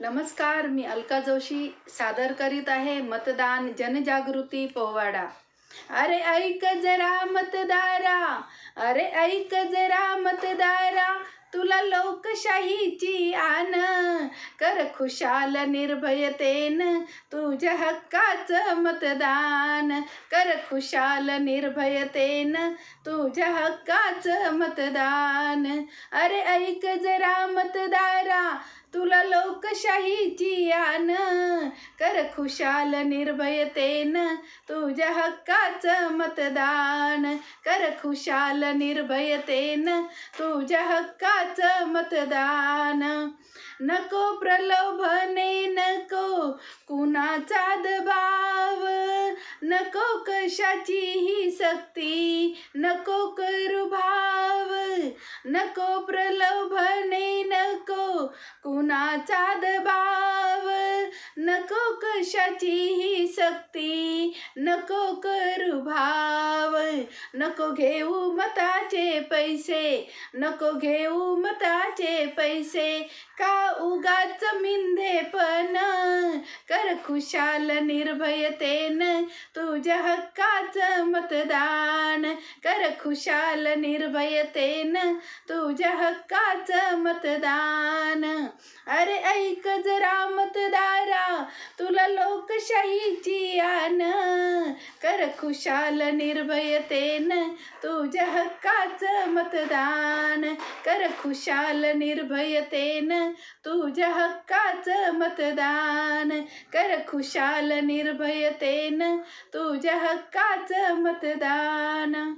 नमस्कार, मी अलका जोशी सादर करीत आहे मतदान जनजागृती पोवाडा. अरे ऐक जरा मतदारा, अरे ऐक जरा मतदारा, तुला लोकशाहीची आन कर खुशाल निर्भयतेन तुझ्या हक्काचं मतदान. कर खुशाल निर्भयतेन तुझ्या हक्काचं मतदान. अरे ऐक जरा मतदारा, तुला लोकशाहीची आन कर खुशाल निर्भयतेन तुझ्या हक्काचं मतदान. कर खुशाल निर्भयतेन तुझ्या हक्काचं मतदान. नको प्रलोभने, नको कुणाचा दबाव, नको कशाचीही सक्ती, नको करू भाव. नको प्रलोभने, नको कुणाचा दबाव, नको कशाचीही सक्ती, नको करू भाव. नको घेऊ मताचे पैसे, नको घेऊ मताचे पैसे, का उगाच मिंधेपण. कर खुशाल निर्भयतेन तुझ्या हक्काचं मतदान. कर खुशाल निर्भयतेन तुझ्या हक्काचं मतदान. अरे ऐक जरा मतदारा, तुला लोकशाहीची आन कर खुशाल निर्भयतेन तुझ्या हक्काचं मतदान. कर खुशाल निर्भयतेन तुझ्या हक्काचं मतदान. कर खुशाल निर्भयतेन तुझ्या हक्काचं मतदान.